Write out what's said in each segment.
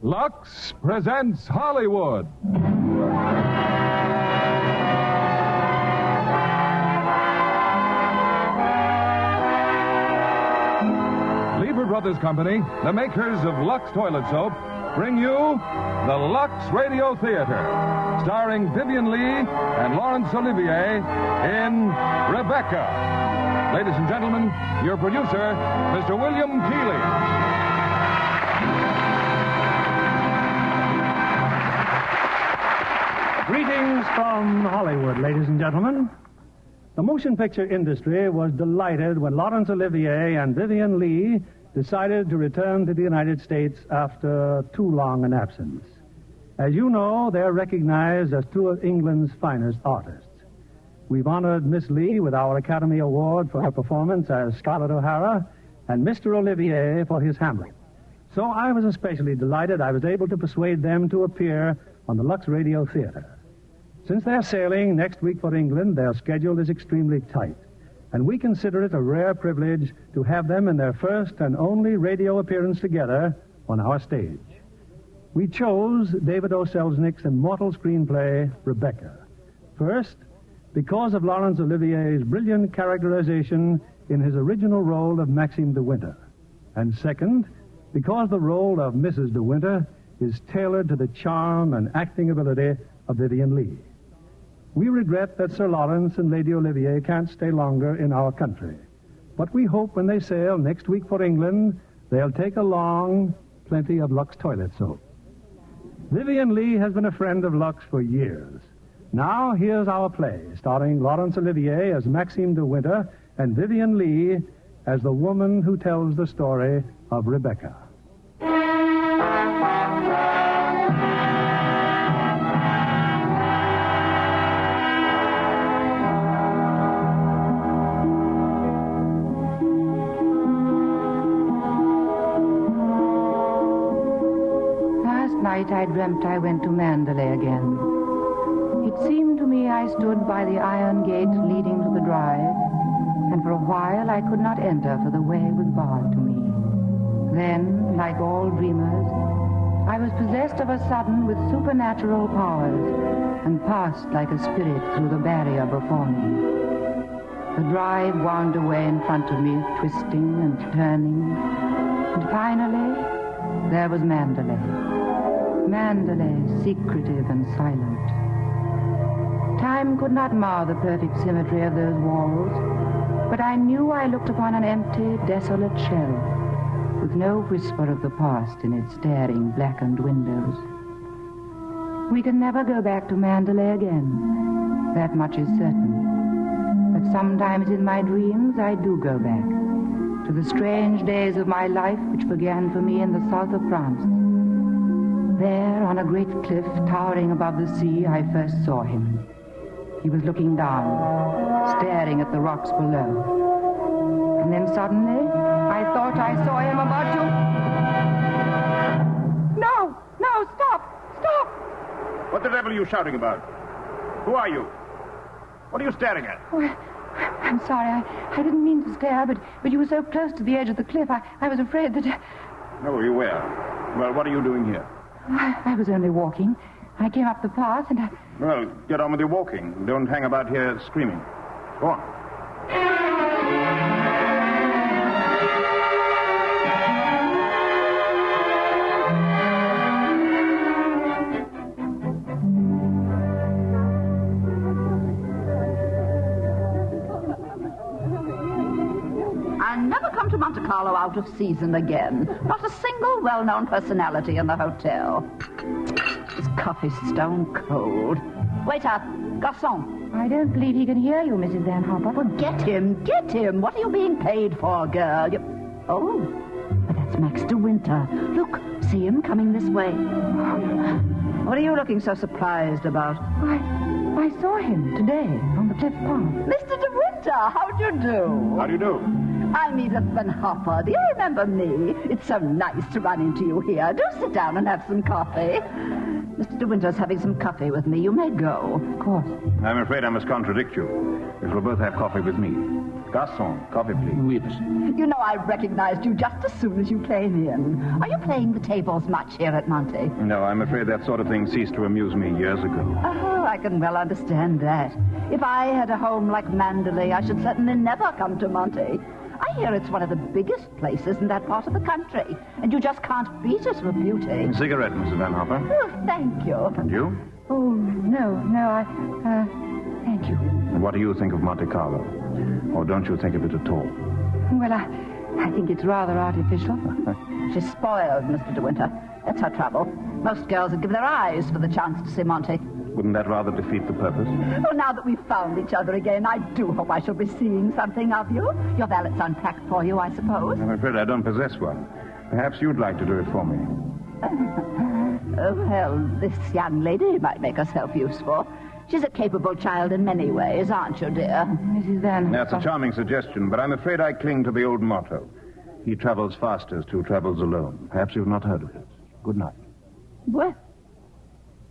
Lux presents Hollywood. Lever Brothers Company, the makers of Lux Toilet Soap, bring you the Lux Radio Theater, starring Vivien Leigh and Laurence Olivier in Rebecca. Ladies and gentlemen, your producer, Mr. William Keighley. Greetings from Hollywood, ladies and gentlemen. The motion picture industry was delighted when Laurence Olivier and Vivien Leigh decided to return to the United States after too long an absence. As you know, they're recognized as two of England's finest artists. We've honored Miss Leigh with our Academy Award for her performance as Scarlett O'Hara and Mr. Olivier for his Hamlet. So I was especially delighted I was able to persuade them to appear on the Lux Radio Theater. Since they're sailing next week for England, their schedule is extremely tight, and we consider it a rare privilege to have them in their first and only radio appearance together on our stage. We chose David O. Selznick's immortal screenplay, Rebecca. First, because of Laurence Olivier's brilliant characterization in his original role of Maxime de Winter. And second, because the role of Mrs. de Winter is tailored to the charm and acting ability of Vivien Leigh. We regret that Sir Lawrence and Lady Olivier can't stay longer in our country. But we hope when they sail next week for England, they'll take along plenty of Lux toilet soap. Vivien Leigh has been a friend of Lux for years. Now, here's our play, starring Laurence Olivier as Maxime de Winter and Vivien Leigh as the woman who tells the story of Rebecca. I dreamt I went to Mandalay again. It seemed to me I stood by the iron gate leading to the drive, and for a while I could not enter, for the way was barred to me. Then, like all dreamers, I was possessed of a sudden with supernatural powers, and passed like a spirit through the barrier before me. The drive wound away in front of me, twisting and turning, and finally, there was Mandalay. Mandalay, secretive and silent. Time could not mar the perfect symmetry of those walls, but I knew I looked upon an empty, desolate shell, with no whisper of the past in its staring, blackened windows. We can never go back to Mandalay again. That much is certain. But sometimes in my dreams I do go back, to the strange days of my life which began for me in the south of France. There, on a great cliff towering above the sea, I first saw him. He was looking down, staring at the rocks below. And then suddenly, I thought I saw him about to... No, stop! What the devil are you shouting about? Who are you? What are you staring at? Oh, I'm sorry, I didn't mean to stare, but you were so close to the edge of the cliff, I was afraid that... No, you were. Well, what are you doing here? I was only walking. I came up the path and I... Well, get on with your walking. Don't hang about here screaming. Go on. I'll never come to Monte Carlo out of season again. Not a single well-known personality in the hotel. This coffee's stone cold. Waiter, garçon. I don't believe he can hear you, Mrs. Van Hopper. Well, get him. What are you being paid for, girl? Oh, but that's Max de Winter. Look, see him coming this way. What are you looking so surprised about? I saw him today on the cliff path. Mr. de Winter, how do you do? How do you do? I'm Edith Van Hopper. Do you remember me? It's so nice to run into you here. Do sit down and have some coffee. Mr. De Winter's having some coffee with me. You may go. Of course. I'm afraid I must contradict you. We shall both have coffee with me. Garçon, coffee, please. Oui, monsieur. You know, I recognized you just as soon as you came in. Are you playing the tables much here at Monte? No, I'm afraid that sort of thing ceased to amuse me years ago. Oh, I can well understand that. If I had a home like Mandalay, I should certainly never come to Monte. I hear it's one of the biggest places in that part of the country, and you just can't beat it for beauty. Cigarette, Mrs. Van Hopper. Oh, thank you. And you? Oh, no, thank you. And what do you think of Monte Carlo? Or don't you think of it at all? Well, I think it's rather artificial. She's spoiled, Mr. De Winter. That's her trouble. Most girls would give their eyes for the chance to see Monte. Wouldn't that rather defeat the purpose? Oh, now that we've found each other again, I do hope I shall be seeing something of you. Your valet's unpacked for you, I suppose. I'm afraid I don't possess one. Perhaps you'd like to do it for me. Well, this young lady might make herself useful. She's a capable child in many ways, aren't you, dear? Mrs. Van... That's a charming suggestion, but I'm afraid I cling to the old motto. He travels fastest who travels alone. Perhaps you've not heard of it. Good night. Well,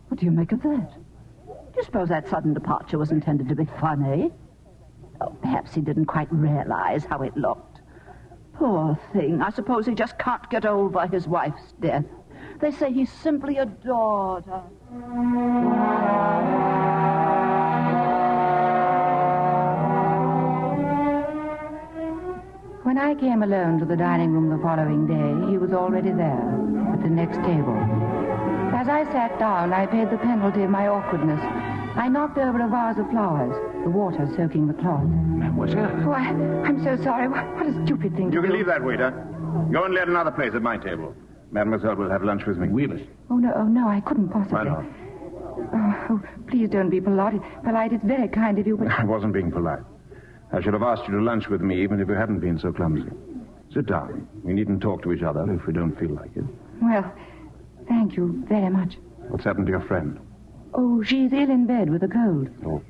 what do you make of that? Do you suppose that sudden departure was intended to be funny? Oh, perhaps he didn't quite realize how it looked. Poor thing. I suppose he just can't get over his wife's death. They say he simply adored her. When I came alone to the dining room the following day, he was already there, at the next table. As I sat down, I paid the penalty of my awkwardness. I knocked over a vase of flowers, the water soaking the cloth. Mademoiselle. Oh, I'm so sorry. What a stupid thing to do. You can leave that, waiter. Go and let another place at my table. Mademoiselle will have lunch with me. Oui, monsieur. Oh, no, I couldn't possibly. Why not? Oh, please don't be polite. It's very kind of you, but... I wasn't being polite. I should have asked you to lunch with me even if you hadn't been so clumsy. Sit down. We needn't talk to each other if we don't feel like it. Well, thank you very much. What's happened to your friend? Oh, she's ill in bed with a cold. Oh.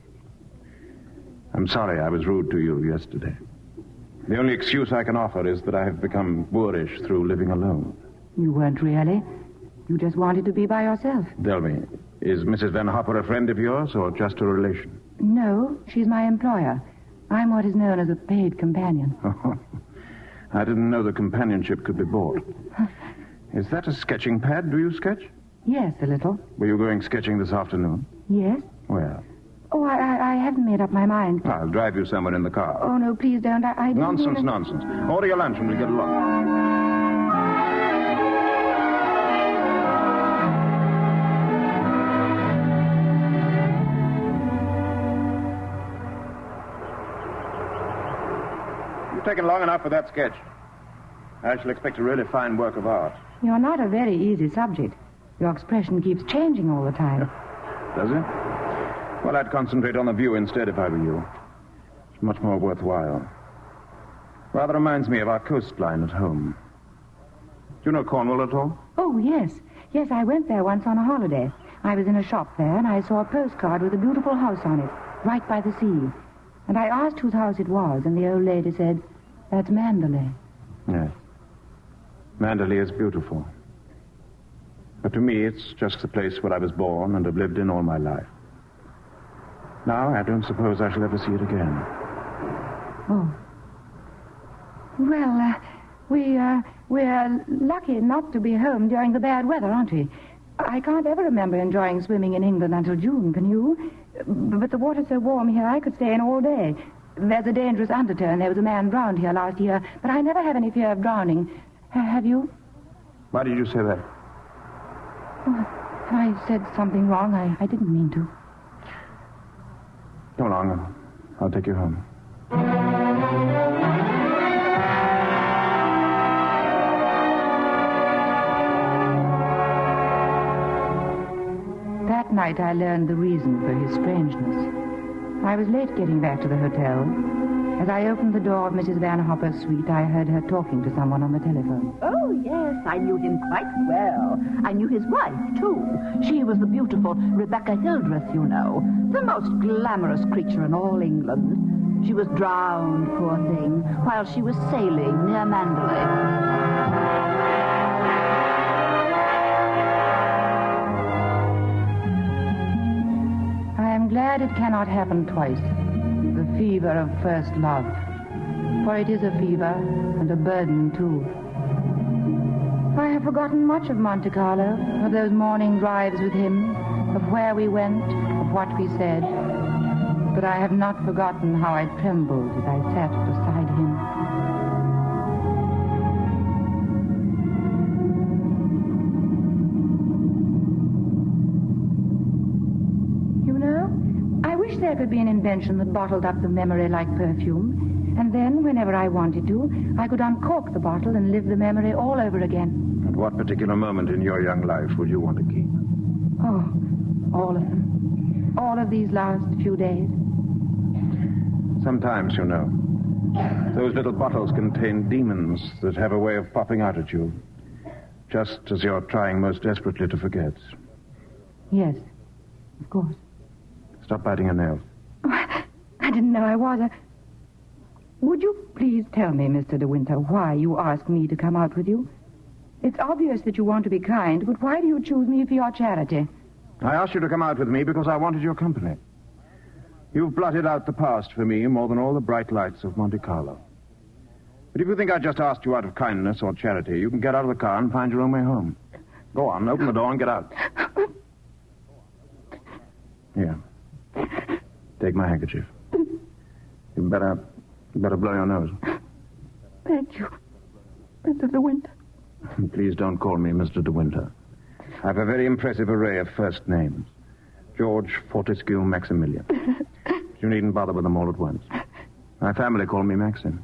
I'm sorry I was rude to you yesterday. The only excuse I can offer is that I have become boorish through living alone. You weren't really. You just wanted to be by yourself. Tell me, is Mrs. Van Hopper a friend of yours or just a relation? No, she's my employer. I'm what is known as a paid companion. Oh, I didn't know the companionship could be bought. Is that a sketching pad? Do you sketch? Yes, a little. Were you going sketching this afternoon? Yes? Well, Oh, I haven't made up my mind. I'll drive you somewhere in the car. Oh, no, please don't. I didn't Nonsense, mean nonsense. Order your lunch and we'll get along. You've taken long enough for that sketch. I shall expect a really fine work of art. You're not a very easy subject. Your expression keeps changing all the time. Does it? Well, I'd concentrate on the view instead if I were you. It's much more worthwhile. Rather reminds me of our coastline at home. Do you know Cornwall at all? Oh, yes. Yes, I went there once on a holiday. I was in a shop there, and I saw a postcard with a beautiful house on it, right by the sea. And I asked whose house it was, and the old lady said, "That's Mandalay." Yes. Mandalay is beautiful. But to me, it's just the place where I was born and have lived in all my life. Now, I don't suppose I shall ever see it again. Oh. Well, we're lucky not to be home during the bad weather, aren't we? I can't ever remember enjoying swimming in England until June, can you? But the water's so warm here, I could stay in all day. There's a dangerous underturn. There was a man drowned here last year, but I never have any fear of drowning. Have you? Why did you say that? Oh, I said something wrong. I didn't mean to. Come along. I'll take you home. That night I learned the reason for his strangeness. I was late getting back to the hotel. As I opened the door of Mrs. Van Hopper's suite, I heard her talking to someone on the telephone. Oh, yes, I knew him quite well. I knew his wife, too. She was the beautiful Rebecca Hildreth, you know. The most glamorous creature in all England. She was drowned, poor thing, while she was sailing near Mandalay. I am glad it cannot happen twice. The fever of first love. for it is a fever and a burden, too. I have forgotten much of Monte Carlo, of those morning drives with him, of where we went, of what we said. But I have not forgotten how I trembled as I sat beside him. You know, I wish there could be an invention that bottled up the memory like perfume. And then, whenever I wanted to, I could uncork the bottle and live the memory all over again. At what particular moment in your young life would you want to keep? Oh, all of them. All of these last few days. Sometimes, you know, those little bottles contain demons that have a way of popping out at you, just as you're trying most desperately to forget. Yes, of course. Stop biting your nails. Oh, I didn't know I was. Would you please tell me, Mr. De Winter, why you asked me to come out with you? It's obvious that you want to be kind, but why do you choose me for your charity? I asked you to come out with me because I wanted your company. You've blotted out the past for me more than all the bright lights of Monte Carlo. But if you think I just asked you out of kindness or charity, you can get out of the car and find your own way home. Go on, open the door and get out. Here. Take my handkerchief. You better blow your nose. Thank you, Mr. De Winter. Please don't call me Mr. De Winter. I have a very impressive array of first names. George, Fortescue, Maximilian. You needn't bother with them all at once. My family call me Maxim.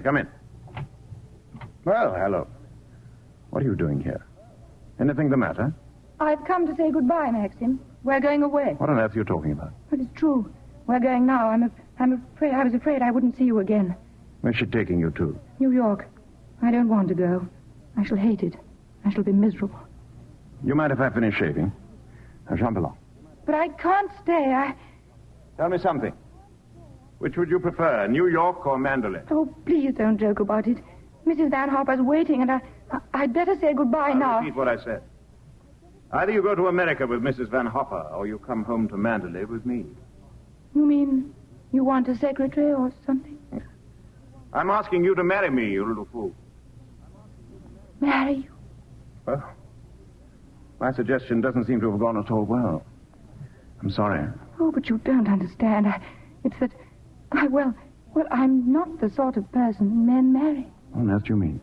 Come in. Well, hello. What are you doing here? Anything the matter? I've come to say goodbye, Maxim. We're going away. What on earth are you talking about? But it's true. We're going now. I was afraid I wouldn't see you again. Where's she taking you to? New York. I don't want to go. I shall hate it. I shall be miserable. You mind if I finish shaving? I shan't be long. But I can't stay. Tell me something. Which would you prefer, New York or Mandalay? Oh, please don't joke about it. Mrs. Van Hopper's waiting, and I'd better say goodbye now. I'll repeat what I said. Either you go to America with Mrs. Van Hopper, or you come home to Mandalay with me. You mean you want a secretary or something? I'm asking you to marry me, you little fool. Marry you? Well, my suggestion doesn't seem to have gone at all well. I'm sorry. Oh, but you don't understand. It's that... Well, I'm not the sort of person men marry. What on earth do you mean?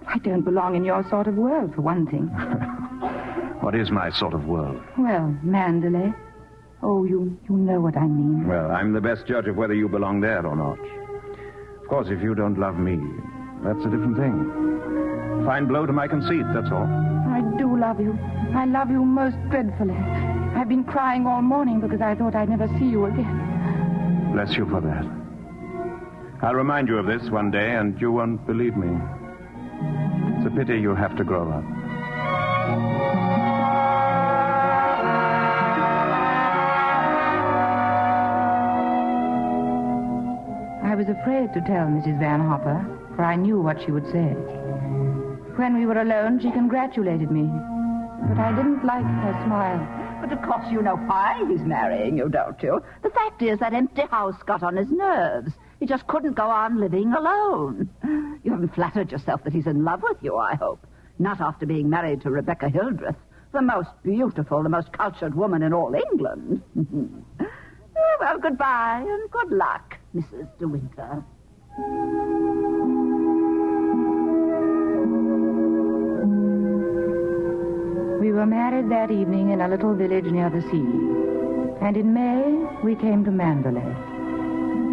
I don't belong in your sort of world, for one thing. What is my sort of world? Well, Mandalay. Oh, you know what I mean. Well, I'm the best judge of whether you belong there or not. Of course, if you don't love me, that's a different thing. Fine blow to my conceit, that's all. I do love you. I love you most dreadfully. I've been crying all morning because I thought I'd never see you again. Bless you for that. I'll remind you of this one day, and you won't believe me. It's a pity you have to grow up. I was afraid to tell Mrs. Van Hopper, for I knew what she would say. When we were alone, she congratulated me. But I didn't like her smile. But of course you know why he's marrying you, don't you? The fact is that empty house got on his nerves. He just couldn't go on living alone. You haven't flattered yourself that he's in love with you, I hope. Not after being married to Rebecca Hildreth, the most beautiful, the most cultured woman in all England. Well, goodbye and good luck, Mrs. De Winter. We were married that evening in a little village near the sea. And in May, we came to Mandalay.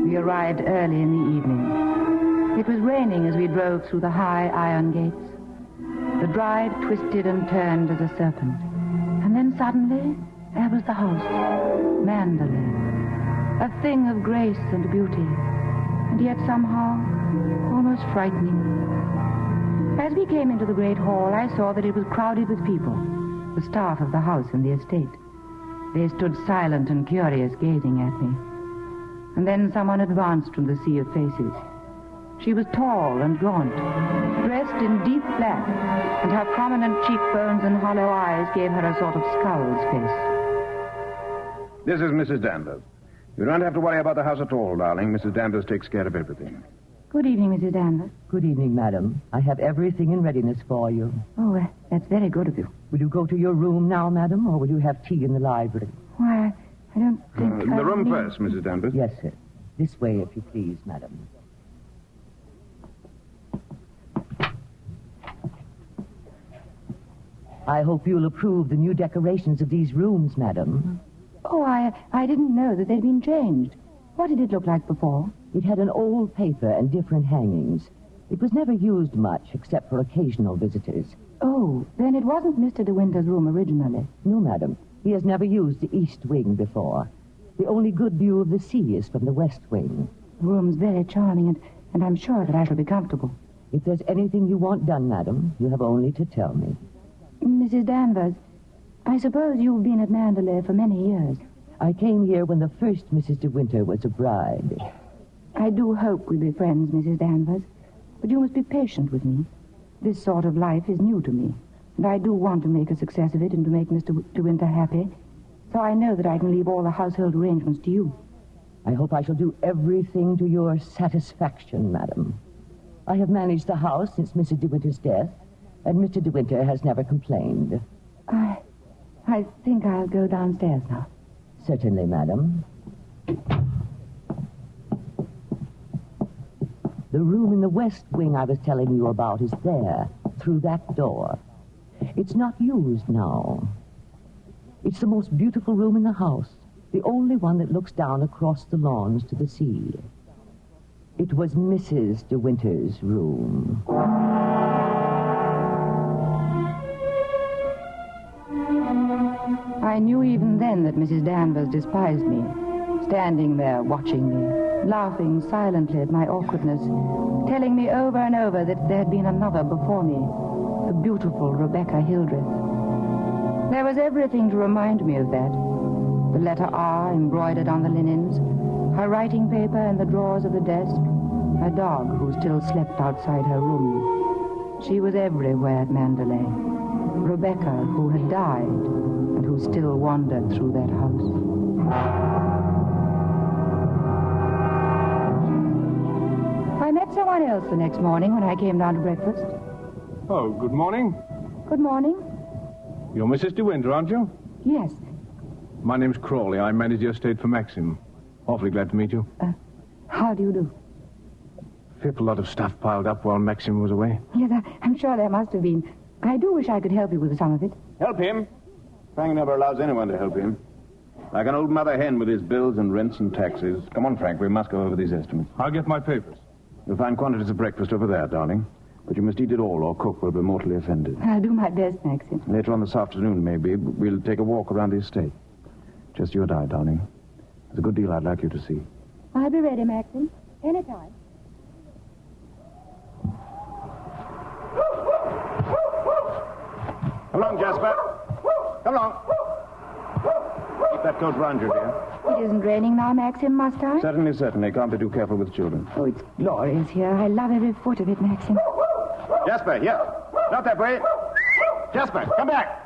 We arrived early in the evening. It was raining as we drove through the high iron gates. The drive twisted and turned as a serpent. And then suddenly, there was the house, Mandalay. A thing of grace and beauty, and yet somehow almost frightening. As we came into the great hall, I saw that it was crowded with people, the staff of the house and the estate. They stood silent and curious, gazing at me. And then someone advanced from the sea of faces. She was tall and gaunt, dressed in deep black, and her prominent cheekbones and hollow eyes gave her a sort of skull's face. This is Mrs. Danvers. You don't have to worry about the house at all, darling. Mrs. Danvers takes care of everything. Good evening, Mrs. Danvers. Good evening, madam. I have everything in readiness for you. Oh, that's very good of you. Will you go to your room now, madam, or will you have tea in the library? Why, I don't think... The room first, Mrs. Danvers. Yes, sir. This way, if you please, madam. I hope you'll approve the new decorations of these rooms, madam. Oh, I didn't know that they'd been changed. What did it look like before? It had an old paper and different hangings. It was never used much, except for occasional visitors. Oh, then it wasn't Mr. De Winter's room originally. No, madam. He has never used the east wing before. The only good view of the sea is from the west wing. The room's very charming, and I'm sure that I shall be comfortable. If there's anything you want done, madam, you have only to tell me. Mrs. Danvers, I suppose you've been at Mandalay for many years. I came here when the first Mrs. De Winter was a bride. I do hope we'll be friends, Mrs. Danvers, but you must be patient with me. This sort of life is new to me, and I do want to make a success of it and to make Mr. De Winter happy, so I know that I can leave all the household arrangements to you. I hope I shall do everything to your satisfaction, madam. I have managed the house since Mrs. De Winter's death, and Mr. De Winter has never complained. I think I'll go downstairs now. Certainly, madam. The room in the west wing I was telling you about is there, through that door. It's not used now. It's the most beautiful room in the house, the only one that looks down across the lawns to the sea. It was Mrs. De Winter's room. I knew even then that Mrs. Danvers despised me, standing there watching me, laughing silently at my awkwardness, telling me over and over that there had been another before me, the beautiful Rebecca Hildreth. There was everything to remind me of that. The letter R embroidered on the linens, her writing paper in the drawers of the desk, her dog who still slept outside her room. She was everywhere at Mandalay. Rebecca, who had died, and who still wandered through that house. I met someone else the next morning when I came down to breakfast. Oh, good morning. Good morning. You're Mrs. De Winter, aren't you? Yes. My name's Crawley. I manage the estate for Maxim. Awfully glad to meet you. How do you do? Fearful lot of stuff piled up while Maxim was away. Yes, I'm sure there must have been. I do wish I could help you with some of it. Help him? Frank never allows anyone to help him. Like an old mother hen with his bills and rents and taxes. Come on, Frank, we must go over these estimates. I'll get my papers. You'll find quantities of breakfast over there, darling. But you must eat it all, or cook will be mortally offended. I'll do my best, Maxim. Later on this afternoon, maybe, we'll take a walk around the estate. Just you and I, darling. There's a good deal I'd like you to see. I'll be ready, Maxim. Anytime. Come along, Jasper. Come along. Keep that coat round you, dear. It isn't raining now, Maxim, must I? Certainly, certainly. Can't be too careful with children. Oh, it's glorious here. I love every foot of it, Maxim. Jasper, here. Not that way. Jasper, come back.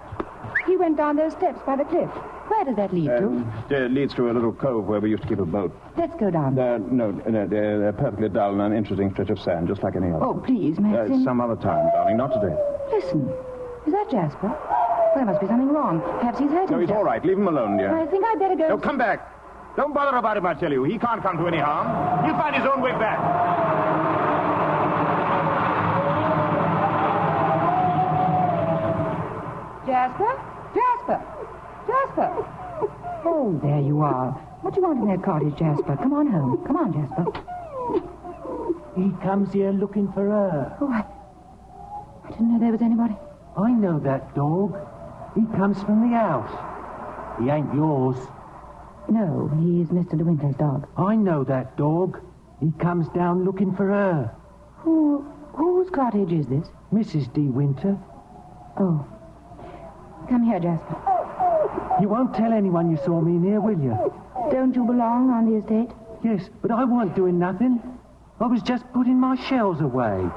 He went down those steps by the cliff. Where does that lead to? It leads to a little cove where we used to keep a boat. Let's go down. No, they're perfectly dull and uninteresting stretch of sand, just like any other. Oh, please, Maxim. Some other time, darling, not today. Listen. Is that Jasper? Well, there must be something wrong. Perhaps he's hurt himself. No, he's all right. Leave him alone, dear. I think I'd better go. No, come back. Don't bother about him, I tell you. He can't come to any harm. He'll find his own way back. Jasper? Jasper? Jasper? Oh, there you are. What do you want in that cottage, Jasper? Come on home. Come on, Jasper. He comes here looking for her. Oh, I didn't know there was anybody. I know that dog. He comes from the house. He ain't yours. No, he is Mr. De Winter's dog. I know that dog. He comes down looking for her. Whose cottage is this? Mrs. De Winter. Oh. Come here, Jasper. You won't tell anyone you saw me in here, will you? Don't you belong on the estate? Yes, but I wasn't doing nothing. I was just putting my shells away.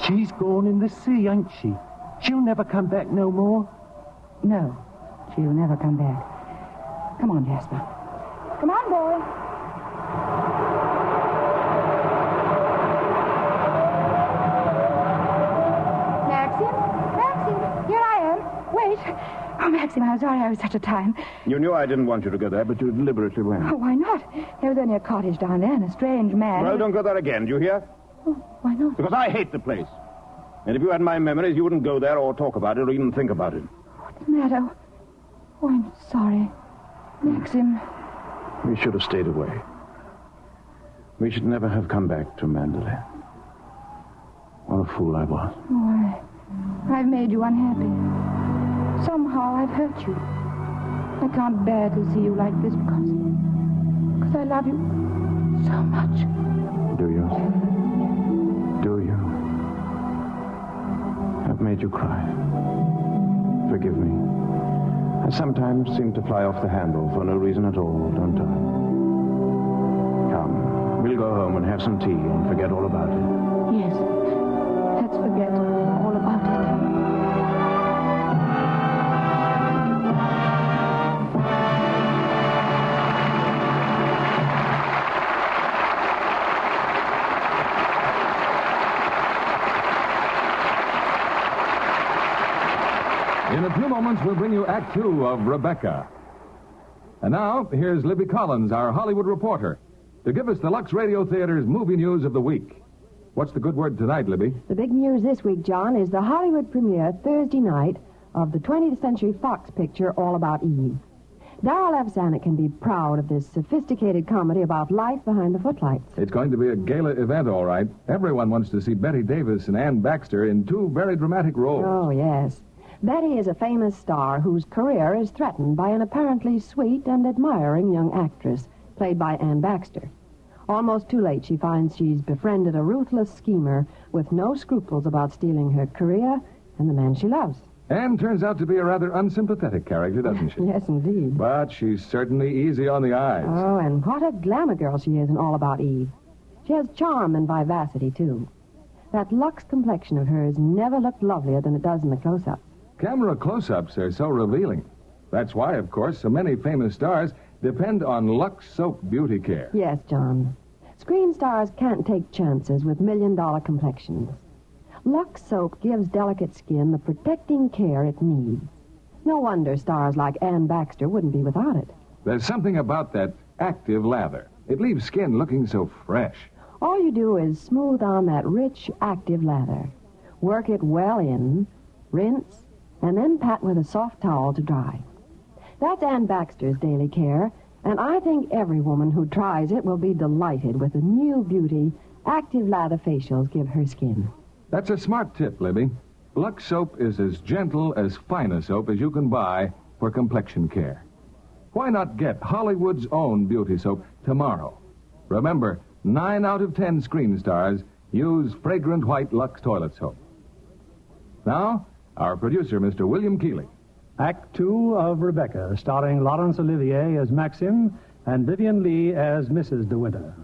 She's gone in the sea, ain't she? She'll never come back no more. No, she'll never come back. Come on, Jasper. Come on, boy. Maxim, here I am. Wait. Oh, Maxim, I'm sorry I was such a time. You knew I didn't want you to go there, but you deliberately went. Oh, why not? There was only a cottage down there and a strange man. Well, don't go there again, do you hear? Oh, why not? Because I hate the place. And if you had my memories, you wouldn't go there or talk about it or even think about it. What's the matter? Oh, I'm sorry. Maxim. We should have stayed away. We should never have come back to Mandalay. What a fool I was. Oh, I've made you unhappy. Somehow I've hurt you. I can't bear to see you like this because I love you so much. Do you? Do you? I've made you cry. Forgive me. I sometimes seem to fly off the handle for no reason at all, don't I? Come, we'll go home and have some tea and forget all about it. Yes, let's forget all about it. In a few moments, we'll bring you Act Two of Rebecca. And now, here's Libby Collins, our Hollywood reporter, to give us the Lux Radio Theater's movie news of the week. What's the good word tonight, Libby? The big news this week, John, is the Hollywood premiere Thursday night of the 20th Century Fox picture All About Eve. Darryl F. Zanuck can be proud of this sophisticated comedy about life behind the footlights. It's going to be a gala event, all right. Everyone wants to see Betty Davis and Ann Baxter in two very dramatic roles. Oh, yes. Betty is a famous star whose career is threatened by an apparently sweet and admiring young actress, played by Ann Baxter. Almost too late, she finds she's befriended a ruthless schemer with no scruples about stealing her career and the man she loves. Ann turns out to be a rather unsympathetic character, doesn't she? Yes, indeed. But she's certainly easy on the eyes. Oh, and what a glamour girl she is in All About Eve. She has charm and vivacity, too. That Lux complexion of hers never looked lovelier than it does in the close-up. Camera close-ups are so revealing. That's why, of course, so many famous stars depend on Lux Soap beauty care. Yes, John. Screen stars can't take chances with million-dollar complexions. Lux Soap gives delicate skin the protecting care it needs. No wonder stars like Ann Baxter wouldn't be without it. There's something about that active lather. It leaves skin looking so fresh. All you do is smooth on that rich, active lather. Work it well in, rinse, and then pat with a soft towel to dry. That's Ann Baxter's daily care, and I think every woman who tries it will be delighted with the new beauty active lather facials give her skin. That's a smart tip, Libby. Lux Soap is as gentle as fine a soap as you can buy for complexion care. Why not get Hollywood's own beauty soap tomorrow? Remember, 9 out of 10 screen stars use fragrant white Lux toilet soap. Now, our producer, Mr. William Keeley. Act Two of Rebecca, starring Laurence Olivier as Maxim and Vivian Lee as Mrs. De Winter.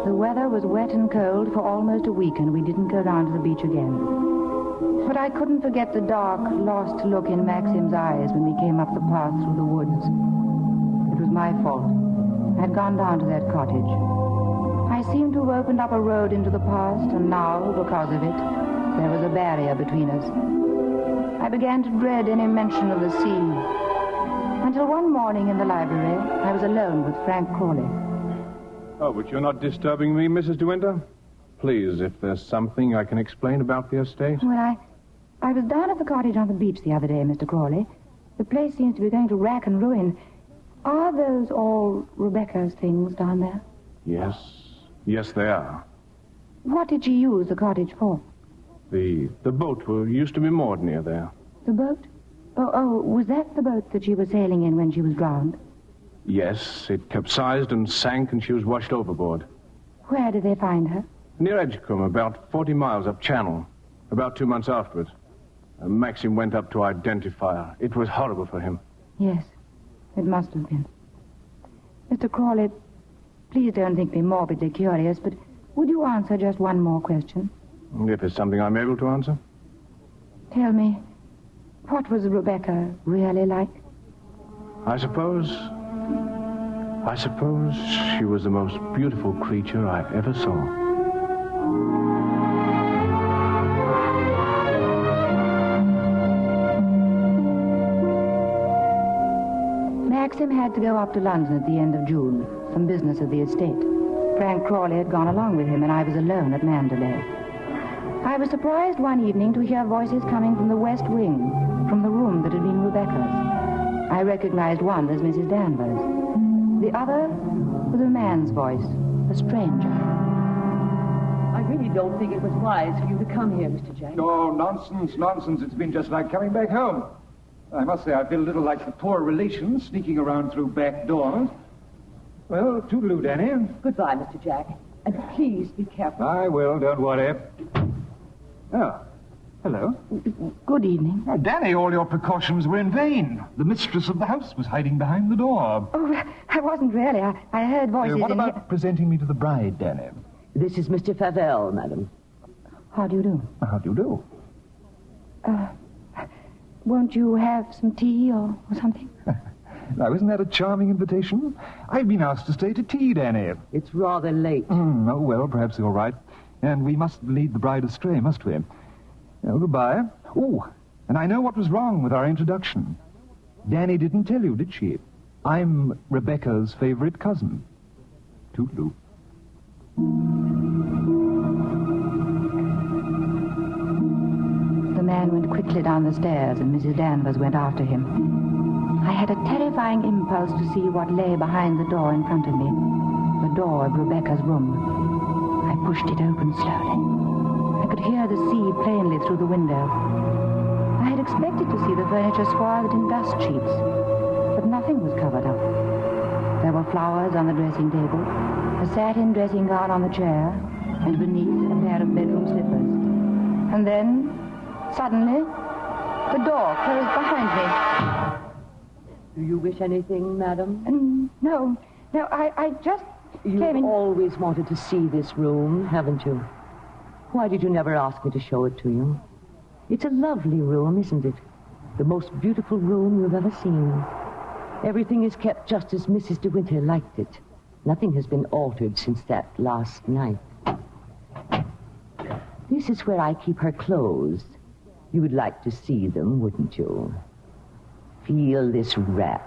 The weather was wet and cold for almost a week, and we didn't go down to the beach again. But I couldn't forget the dark, lost look in Maxim's eyes when we came up the path through the woods. It was my fault. I had gone down to that cottage. I seemed to have opened up a road into the past, and now, because of it, there was a barrier between us. I began to dread any mention of the sea. Until one morning in the library, I was alone with Frank Crawley. Oh, but you're not disturbing me, Mrs. De Winter? Please, if there's something I can explain about the estate. Well, I was down at the cottage on the beach the other day, Mr. Crawley. The place seems to be going to rack and ruin. Are those all Rebecca's things down there? Yes. Yes, they are. What did she use the cottage for? The boat used to be moored near there. The boat? Oh, was that the boat that she was sailing in when she was drowned? Yes, it capsized and sank, and she was washed overboard. Where did they find her? Near Edgecombe, about 40 miles up Channel. About 2 months afterwards. Maxim went up to identify her. It was horrible for him. Yes, it must have been. Mr. Crawley, please don't think me morbidly curious, but would you answer just one more question? If it's something I'm able to answer. Tell me, what was Rebecca really like? I suppose she was the most beautiful creature I ever saw. Maxim had to go up to London at the end of June, some business of the estate. Frank Crawley had gone along with him, and I was alone at Mandalay. I was surprised one evening to hear voices coming from the west wing, from the room that had been Rebecca's. I recognized one as Mrs. Danvers. The other was a man's voice, a stranger. I really don't think it was wise for you to come here, Mr. Jack. Oh, nonsense. It's been just like coming back home. I must say I feel a little like the poor relations sneaking around through back doors. Well, toodaloo, Danny. Goodbye, Mr. Jack. And please be careful. I will, don't worry. Oh, hello. Good evening. Oh, Danny, all your precautions were in vain. The mistress of the house was hiding behind the door. Oh, I wasn't really. I heard voices What in about here. presenting me to the bride, Danny? This is Mr. Favell, madam. How do you do? How do you do? Won't you have some tea or something? Now, isn't that a charming invitation? I've been asked to stay to tea, Danny. It's rather late. Oh, well, perhaps you're right. And we must lead the bride astray, must we? Oh, goodbye. Oh, and I know what was wrong with our introduction. Danny didn't tell you, did she? I'm Rebecca's favorite cousin. Toodaloo. The man went quickly down the stairs, and Mrs. Danvers went after him. I had a terrifying impulse to see what lay behind the door in front of me, the door of Rebecca's room. I pushed it open slowly. I could hear the sea plainly through the window. I had expected to see the furniture swathed in dust sheets, but nothing was covered up. There were flowers on the dressing table, a satin dressing gown on the chair, and beneath a pair of bedroom slippers. And then, suddenly, the door closed behind me. Do you wish anything, madam? No, I just You've came in... always wanted to see this room, haven't you? Why did you never ask me to show it to you? It's a lovely room, isn't it? The most beautiful room you've ever seen. Everything is kept just as Mrs. De Winter liked it. Nothing has been altered since that last night. This is where I keep her clothes. You would like to see them, wouldn't you? Feel this wrap.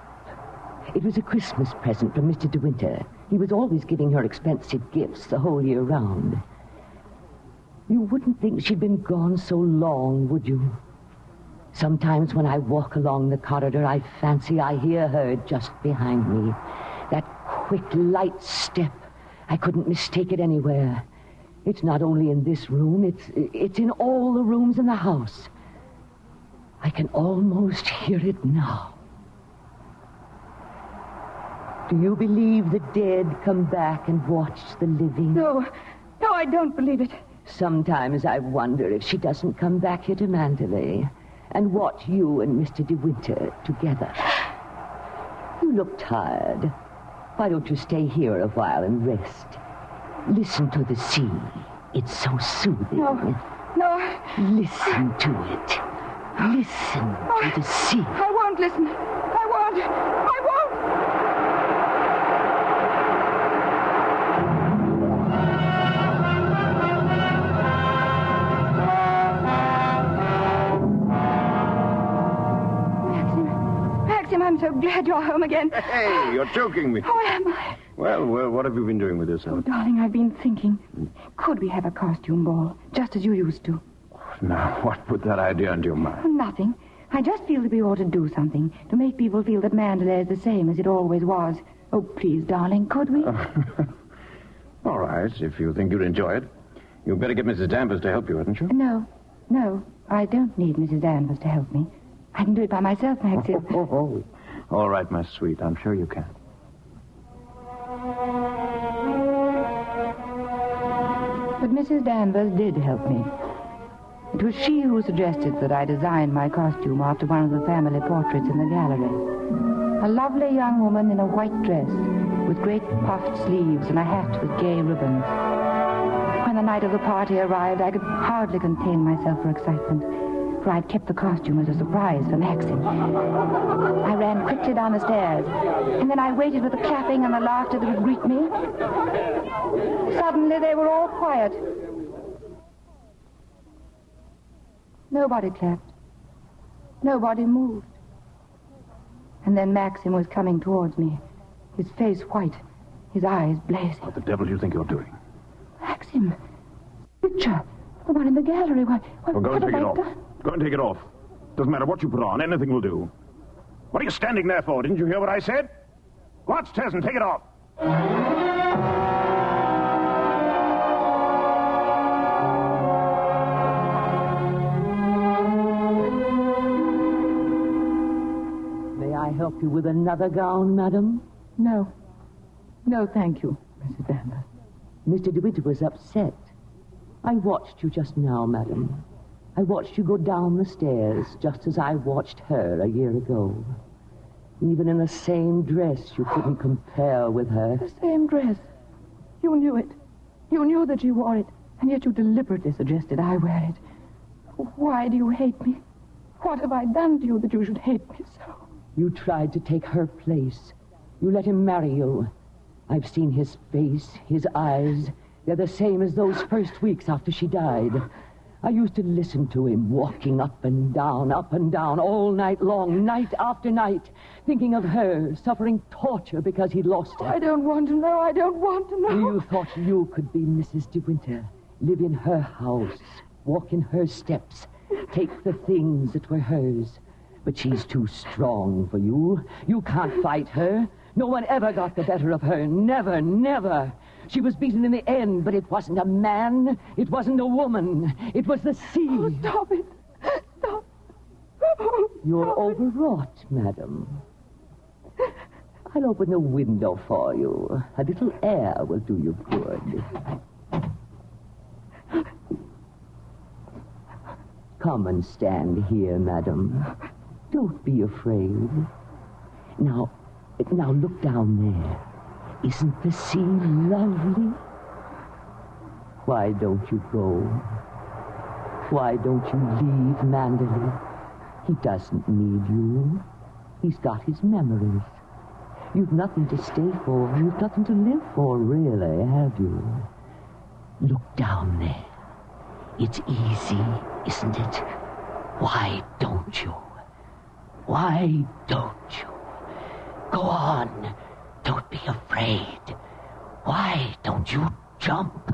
It was a Christmas present from Mr. De Winter. He was always giving her expensive gifts the whole year round. You wouldn't think she'd been gone so long, would you? Sometimes when I walk along the corridor, I fancy I hear her just behind me. That quick, light step. I couldn't mistake it anywhere. It's not only in this room, it's in all the rooms in the house. I can almost hear it now. Do you believe the dead come back and watch the living? No, I don't believe it. Sometimes I wonder if she doesn't come back here to Mandalay and watch you and Mr. De Winter together. You look tired. Why don't you stay here a while and rest? Listen to the sea. It's so soothing. No. Listen to it. Listen to the sea. I won't listen. I won't. Maxim, I'm so glad you're home again. Hey, you're choking me. Oh, am I? Well, what have you been doing with yourself? Oh, darling, I've been thinking. Could we have a costume ball, just as you used to? Now, what put that idea into your mind? Nothing. I just feel that we ought to do something to make people feel that Mandalay is the same as it always was. Oh, please, darling, could we? All right, if you think you'd enjoy it. You'd better get Mrs. Danvers to help you, hadn't you? No, I don't need Mrs. Danvers to help me. I can do it by myself, Maxim. Oh. All right, my sweet, I'm sure you can. But Mrs. Danvers did help me. It was she who suggested that I design my costume after one of the family portraits in the gallery. A lovely young woman in a white dress with great puffed sleeves and a hat with gay ribbons. When the night of the party arrived, I could hardly contain myself for excitement, for I'd kept the costume as a surprise for Maxim. I ran quickly down the stairs, and then I waited with the clapping and the laughter that would greet me. Suddenly, they were all quiet. Nobody clapped. Nobody moved. And then Maxim was coming towards me, his face white, his eyes blazing. What the devil do you think you're doing? Maxim, picture, the one in the gallery. Well, go and take it off. Go and take it off. Doesn't matter what you put on, anything will do. What are you standing there for? Didn't you hear what I said? Go upstairs and take it off. May I help you with another gown, madam? No. No, thank you, Mrs. Danvers. Mr. DeWitt was upset. I watched you just now, madam. I watched you go down the stairs, just as I watched her a year ago. Even in the same dress, you couldn't compare with her. The same dress. You knew it. You knew that she wore it, and yet you deliberately suggested I wear it. Why do you hate me? What have I done to you that you should hate me so? You tried to take her place. You let him marry you. I've seen his face, his eyes. They're the same as those first weeks after she died. I used to listen to him walking up and down, all night long, night after night, thinking of her, suffering torture because he'd lost her. I don't want to know. I don't want to know. You thought you could be Mrs. De Winter, live in her house, walk in her steps, take the things that were hers. But she's too strong for you. You can't fight her. No one ever got the better of her. Never, never. She was beaten in the end, but it wasn't a man. It wasn't a woman. It was the sea. Oh, stop it. Stop. Oh, you're overwrought, madam. I'll open the window for you. A little air will do you good. Come and stand here, madam. Don't be afraid. Now look down there. Isn't the sea lovely? Why don't you go? Why don't you leave Mandalay? He doesn't need you. He's got his memories. You've nothing to stay for. You've nothing to live for, really, have you? Look down there. It's easy, isn't it? Why don't you? Why don't you? Go on. Don't be afraid. Why don't you jump?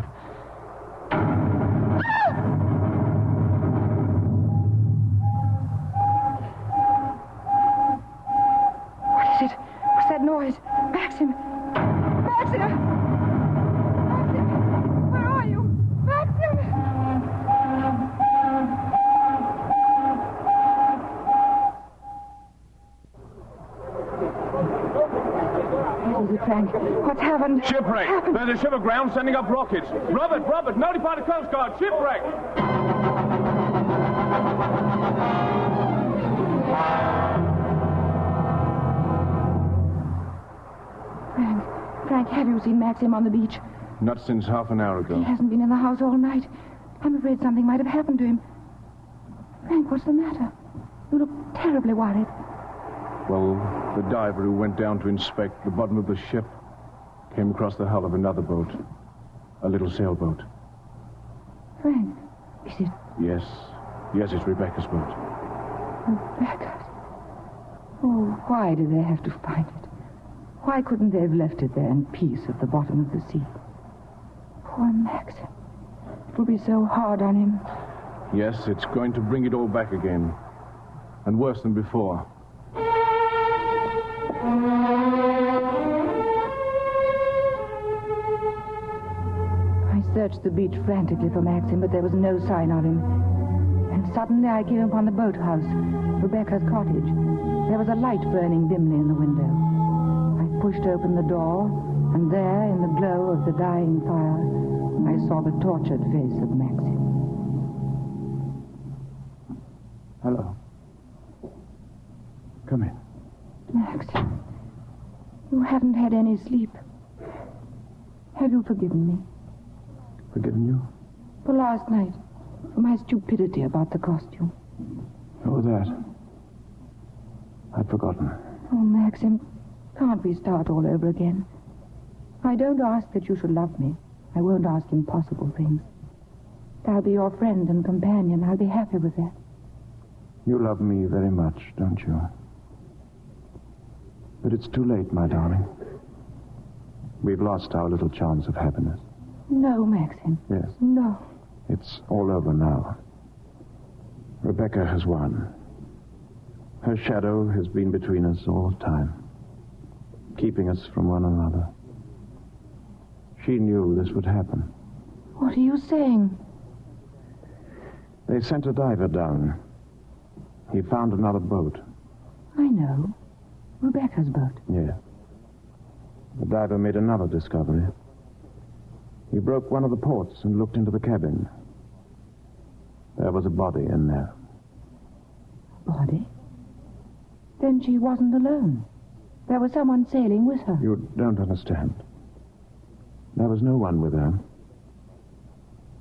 What is it? What's that noise? Maxim! Maxim! Maxim! Where are you? Maxim! Frank, what's happened? Shipwreck. There's a ship aground sending up rockets. Robert, notify the Coast Guard. Shipwreck. Frank, have you seen Maxim on the beach? Not since half an hour ago. He hasn't been in the house all night. I'm afraid something might have happened to him. Frank, what's the matter? You look terribly worried. Well, the diver who went down to inspect the bottom of the ship came across the hull of another boat. A little sailboat. Frank, is it... Yes, it's Rebecca's boat. Rebecca's? Oh, why did they have to find it? Why couldn't they have left it there in peace at the bottom of the sea? Poor Maxim. It will be so hard on him. Yes, it's going to bring it all back again. And worse than before. I searched the beach frantically for Maxim, but there was no sign of him. And suddenly I came upon the boathouse, Rebecca's cottage. There was a light burning dimly in the window. I pushed open the door, and there, in the glow of the dying fire, I saw the tortured face of Maxim. Hello. Come in. Maxim, you haven't had any sleep. Have you forgiven me? Forgiven you? For last night, for my stupidity about the costume. Oh, that. I'd forgotten. Oh, Maxim, can't we start all over again? I don't ask that you should love me. I won't ask impossible things. I'll be your friend and companion. I'll be happy with that. You love me very much, don't you? But it's too late, my darling. We've lost our little chance of happiness. No, Maxim. Yes. No. It's all over now. Rebecca has won. Her shadow has been between us all the time, keeping us from one another. She knew this would happen. What are you saying? They sent a diver down. He found another boat. I know. Rebecca's boat. Yes. The diver made another discovery. He broke one of the ports and looked into the cabin. There was a body in there. Body? Then she wasn't alone. There was someone sailing with her. You don't understand. There was no one with her.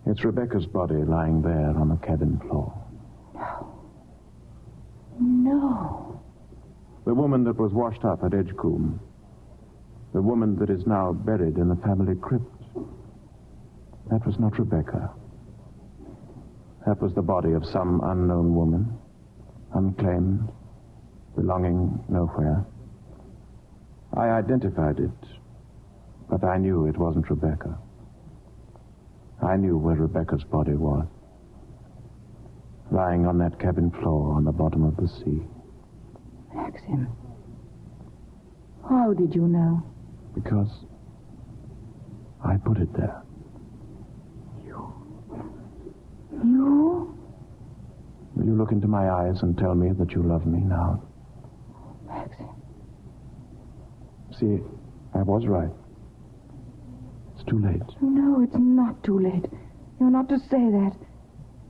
It's Rebecca's body lying there on the cabin floor. No. The woman that was washed up at Edgecombe. The woman that is now buried in the family crypt. That was not Rebecca. That was the body of some unknown woman, unclaimed, belonging nowhere. I identified it, but I knew it wasn't Rebecca. I knew where Rebecca's body was, lying on that cabin floor on the bottom of the sea. Maxim, how did you know? Because I put it there. You? Will you look into my eyes and tell me that you love me now? Maxim. See, I was right. It's too late. No, it's not too late. You're not to say that.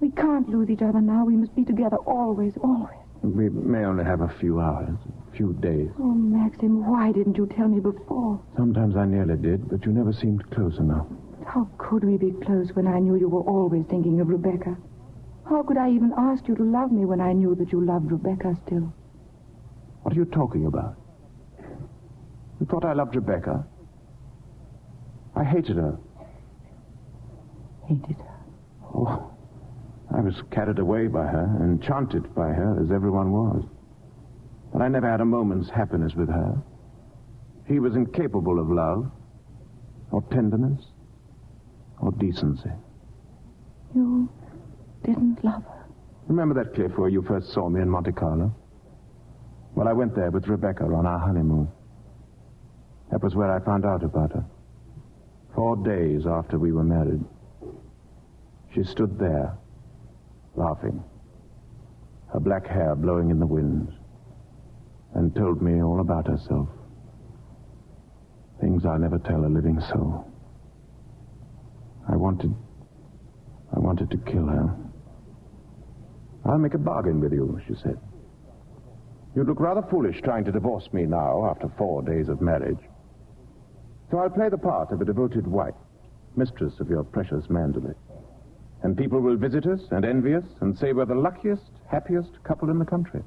We can't lose each other now. We must be together always, always. We may only have a few hours, a few days. Oh, Maxim, why didn't you tell me before? Sometimes I nearly did, but you never seemed close enough. How could we be close when I knew you were always thinking of Rebecca? How could I even ask you to love me when I knew that you loved Rebecca still? What are you talking about? You thought I loved Rebecca? I hated her. Hated her? Oh, I was carried away by her, enchanted by her, as everyone was. But I never had a moment's happiness with her. She was incapable of love, or tenderness, or decency. You didn't love her? Remember that cliff where you first saw me in Monte Carlo? Well, I went there with Rebecca on our honeymoon. That was where I found out about her. 4 days after we were married. She stood there, laughing, her black hair blowing in the wind, and told me all about herself. Things I'll never tell a living soul. I wanted to kill her. I'll make a bargain with you, she said. You look rather foolish trying to divorce me now after 4 days of marriage. So I'll play the part of a devoted wife, mistress of your precious Mandalay. And people will visit us and envy us and say we're the luckiest, happiest couple in the country.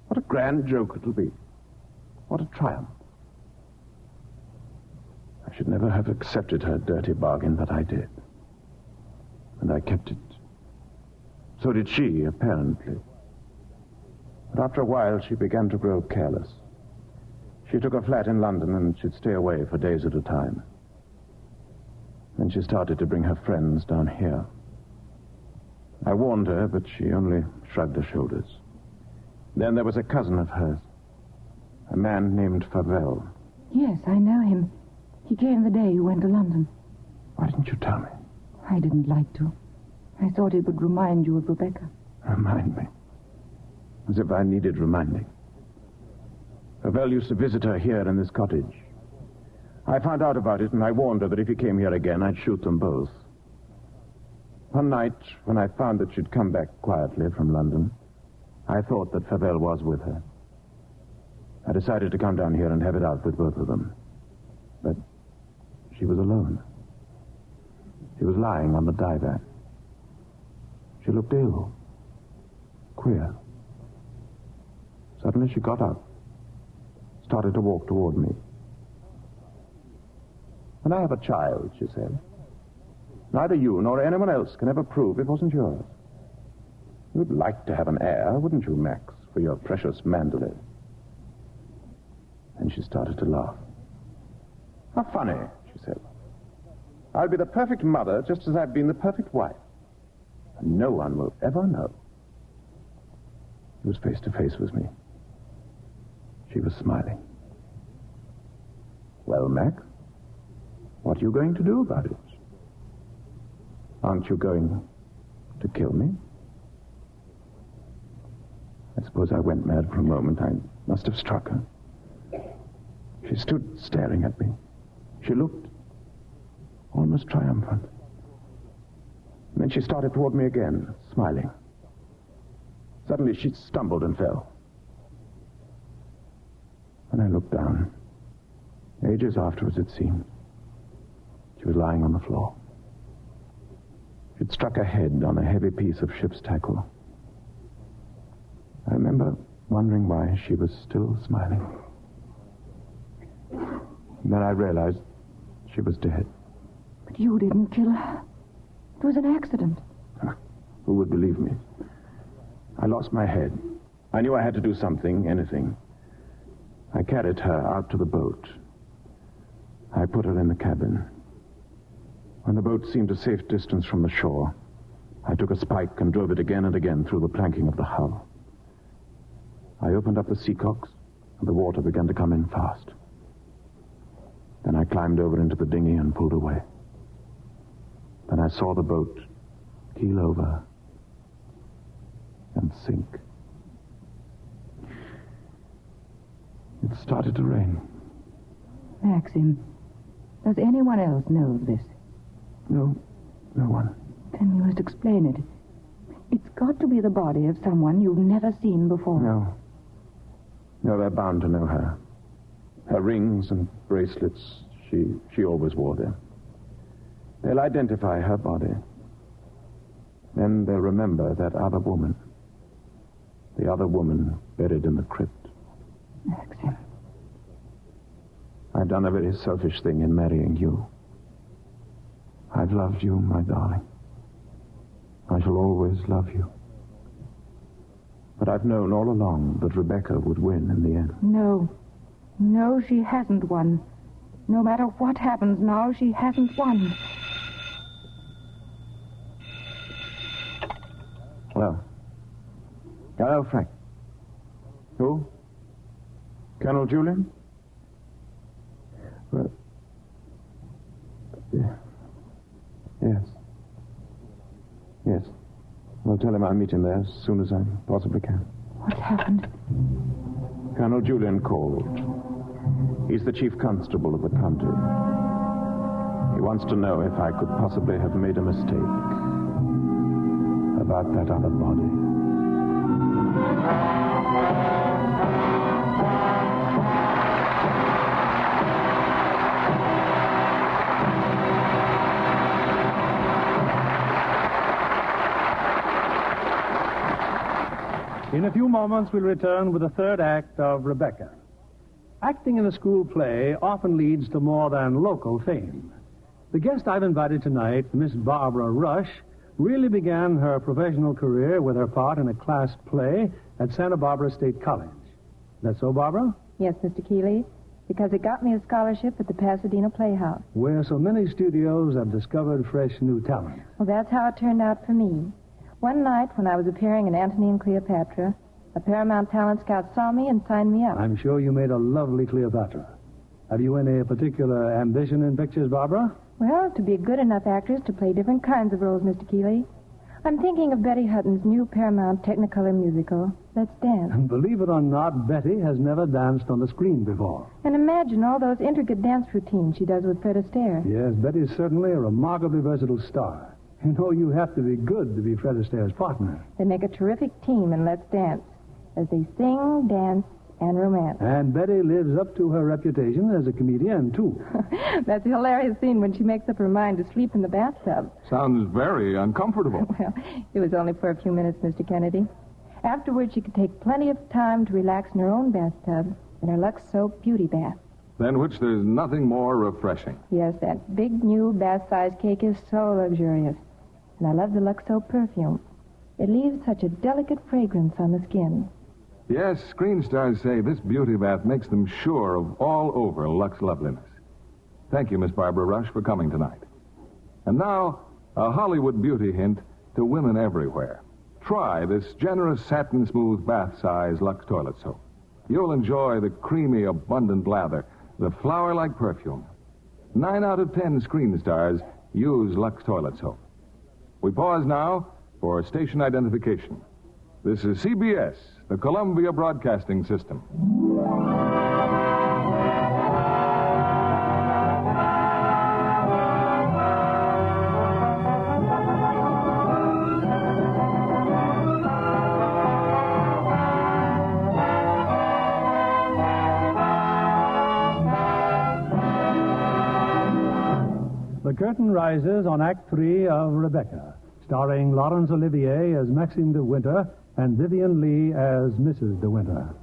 What a grand joke it'll be. What a triumph. I should never have accepted her dirty bargain, but I did. And I kept it. So did she, apparently. But after a while, she began to grow careless. She took a flat in London and she'd stay away for days at a time. Then she started to bring her friends down here. I warned her, but she only shrugged her shoulders. Then there was a cousin of hers, a man named Favell. Yes, I know him. He came the day you went to London. Why didn't you tell me? I didn't like to. I thought it would remind you of Rebecca. Remind me? As if I needed reminding. Favell used to visit her here in this cottage. I found out about it, and I warned her that if he came here again, I'd shoot them both. One night, when I found that she'd come back quietly from London, I thought that Fabel was with her. I decided to come down here and have it out with both of them. But she was alone. She was lying on the divan. She looked ill. Queer. Suddenly she got up, started to walk toward me. "And I have a child," she said. "Neither you nor anyone else can ever prove it wasn't yours. You'd like to have an heir, wouldn't you, Max, for your precious Mandalay?" And she started to laugh. "How funny," she said. "I'll be the perfect mother just as I've been the perfect wife. And no one will ever know." He was face to face with me. She was smiling. "Well, Max, what are you going to do about it? Aren't you going to kill me?" I suppose I went mad for a moment. I must have struck her. She stood staring at me. She looked almost triumphant. And then she started toward me again, smiling. Suddenly she stumbled and fell. And I looked down. Ages afterwards, it seemed. She was lying on the floor. She'd struck her head on a heavy piece of ship's tackle. I remember wondering why she was still smiling. And then I realized she was dead. But you didn't kill her. It was an accident. Who would believe me? I lost my head. I knew I had to do something, anything. I carried her out to the boat. I put her in the cabin. When the boat seemed a safe distance from the shore, I took a spike and drove it again and again through the planking of the hull. I opened up the seacocks, and the water began to come in fast. Then I climbed over into the dinghy and pulled away. Then I saw the boat keel over and sink. It started to rain. Maxim, does anyone else know this? No one. Then you must explain it. It's got to be the body of someone you've never seen before. No, they're bound to know her. Her rings and bracelets, she always wore them. They'll identify her body. Then they'll remember that other woman. The other woman buried in the crypt. Maxim. I've done a very selfish thing in marrying you. I've loved you, my darling. I shall always love you. But I've known all along that Rebecca would win in the end. No, she hasn't won. No matter what happens now, she hasn't won. Well, hello, Frank. Who? Colonel Julian? Well, Yes. I'll tell him I'll meet him there as soon as I possibly can. What happened? Colonel Julian called. He's the chief constable of the county. He wants to know if I could possibly have made a mistake about that other body. In a few moments, we'll return with the third act of Rebecca. Acting in a school play often leads to more than local fame. The guest I've invited tonight, Miss Barbara Rush, really began her professional career with her part in a class play at Santa Barbara State College. That so, Barbara? Yes, Mr. Keeley, because it got me a scholarship at the Pasadena Playhouse. Where so many studios have discovered fresh new talent. Well, that's how it turned out for me. One night, when I was appearing in Antony and Cleopatra, a Paramount talent scout saw me and signed me up. I'm sure you made a lovely Cleopatra. Have you any particular ambition in pictures, Barbara? Well, to be a good enough actress to play different kinds of roles, Mr. Keeley. I'm thinking of Betty Hutton's new Paramount Technicolor musical, Let's Dance. And believe it or not, Betty has never danced on the screen before. And imagine all those intricate dance routines she does with Fred Astaire. Yes, Betty's certainly a remarkably versatile star. You know, you have to be good to be Fred Astaire's partner. They make a terrific team in Let's Dance, as they sing, dance, and romance. And Betty lives up to her reputation as a comedian, too. That's a hilarious scene when she makes up her mind to sleep in the bathtub. Sounds very uncomfortable. Well, it was only for a few minutes, Mr. Kennedy. Afterwards, she could take plenty of time to relax in her own bathtub in her Lux Soap Beauty Bath. Than which there's nothing more refreshing. Yes, that big new bath-sized cake is so luxurious. And I love the Lux Soap perfume. It leaves such a delicate fragrance on the skin. Yes, screen stars say this beauty bath makes them sure of all over Lux loveliness. Thank you, Miss Barbara Rush, for coming tonight. And now, a Hollywood beauty hint to women everywhere. Try this generous satin-smooth bath-size Lux toilet soap. You'll enjoy the creamy, abundant lather, the flower-like perfume. 9 out of 10 screen stars use Lux toilet soap. We pause now for station identification. This is CBS, the Columbia Broadcasting System. The curtain rises on Act 3 of Rebecca, starring Laurence Olivier as Maxime de Winter and Vivian Lee as Mrs. de Winter.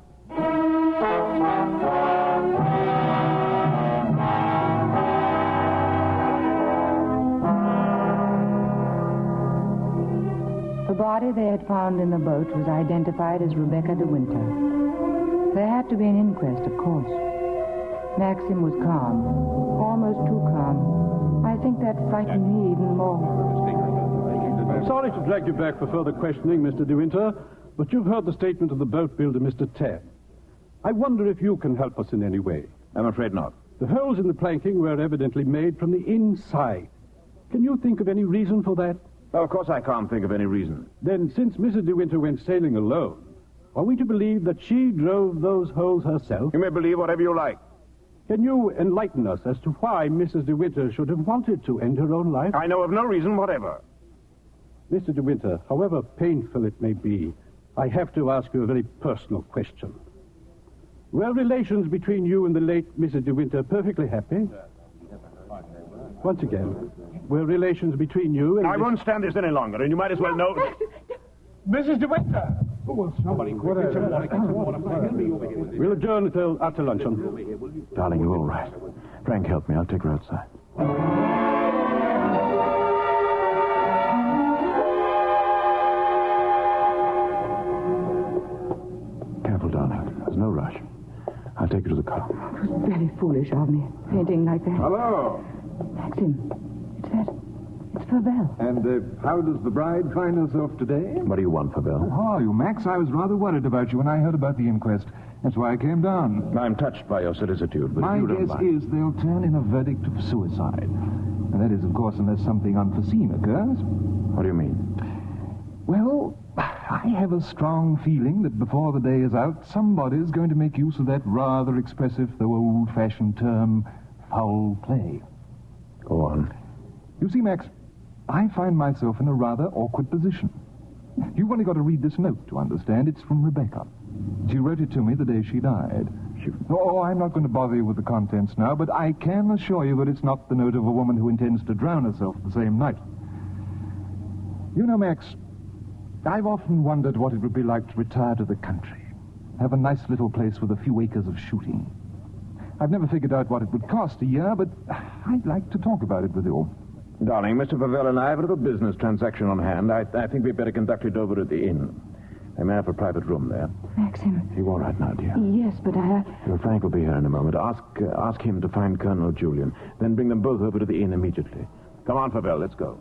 The body they had found in the boat was identified as Rebecca de Winter. There had to be an inquest, of course. Maxim was calm, almost too calm. I think that frightened me even more. Sorry to drag you back for further questioning, Mr. De Winter, but you've heard the statement of the boat builder, Mr. Tabb. I wonder if you can help us in any way. I'm afraid not. The holes in the planking were evidently made from the inside. Can you think of any reason for that? Well, of course I can't think of any reason. Then, since Mrs. De Winter went sailing alone, are we to believe that she drove those holes herself? You may believe whatever you like. Can you enlighten us as to why Mrs. De Winter should have wanted to end her own life? I know of no reason whatever. Mr. De Winter, however painful it may be, I have to ask you a very personal question. Were relations between you and the late Mrs. De Winter perfectly happy? Once again, were relations between you and... I won't stand this any longer, and you might as well know... Mrs. De Winter! Oh, well, somebody quick. We'll adjourn until after luncheon. Darling, you're all right. Frank, help me. I'll take her outside. Careful, darling. There's no rush. I'll take you to the car. It was very foolish of me, fainting like that. Hello. Maxim, it's Fabel. And how does the bride find herself today? What do you want, Fabel? How are you, Max? I was rather worried about you when I heard about the inquest. That's why I came down. I'm touched by your solicitude, but My if you don't guess mind... is they'll turn in a verdict of suicide. And that is, of course, unless something unforeseen occurs. What do you mean? Well, I have a strong feeling that before the day is out, somebody's going to make use of that rather expressive, though old-fashioned term, foul play. Go on. You see, Max, I find myself in a rather awkward position. You've only got to read this note to understand. It's from Rebecca. She wrote it to me the day she died. Oh, I'm not going to bother you with the contents now, but I can assure you that it's not the note of a woman who intends to drown herself the same night. You know, Max, I've often wondered what it would be like to retire to the country. Have a nice little place with a few acres of shooting. I've never figured out what it would cost a year, but I'd like to talk about it with you. Darling, Mr. Fabel and I have a little business transaction on hand. I think we'd better conduct it over at the inn. I may have a private room there. Maxim. You all right now, dear? Yes, but I... Well, Frank will be here in a moment. Ask him to find Colonel Julian. Then bring them both over to the inn immediately. Come on, Fabel, let's go.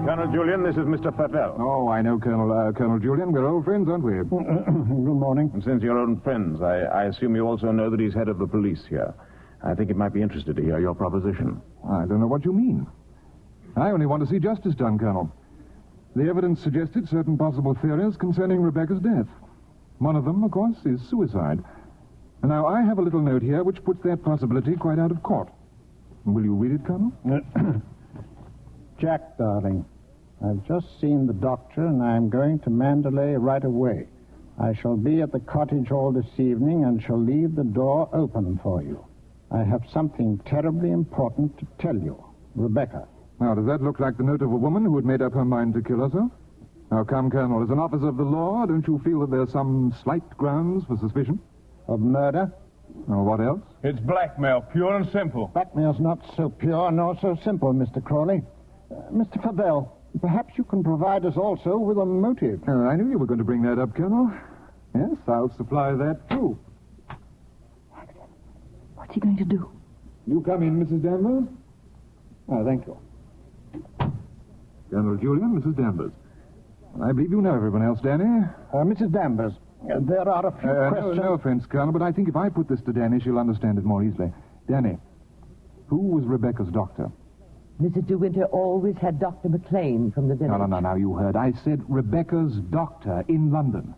Colonel Julian, this is Mr. Fabel. Oh, I know Colonel Julian. We're old friends, aren't we? Good morning. And since you're old friends, I assume you also know that he's head of the police here. I think he might be interested to hear your proposition. I don't know what you mean. I only want to see justice done, Colonel. The evidence suggested certain possible theories concerning Rebecca's death. One of them, of course, is suicide. And now I have a little note here which puts that possibility quite out of court. Will you read it, Colonel? Jack, darling, I've just seen the doctor, and I'm going to Mandalay right away. I shall be at the cottage all this evening and shall leave the door open for you. I have something terribly important to tell you. Rebecca. Now, does that look like the note of a woman who had made up her mind to kill herself? Now, come, Colonel, as an officer of the law, don't you feel that there's some slight grounds for suspicion? Of murder? Or what else? It's blackmail, pure and simple. Blackmail's not so pure nor so simple, Mr. Crawley. Mr. Favell, perhaps you can provide us also with a motive. I knew you were going to bring that up, Colonel. Yes, I'll supply that, too. What's he going to do? You come in, Mrs. Danvers. Thank you. Colonel Julian, Mrs. Danvers. I believe you know everyone else, Danny. Mrs. Danvers, there are a few questions... No offense, Colonel, but I think if I put this to Danny, she'll understand it more easily. Danny, who was Rebecca's doctor? Mrs. De Winter always had Dr. McLean from the village. No, you heard. I said Rebecca's doctor in London.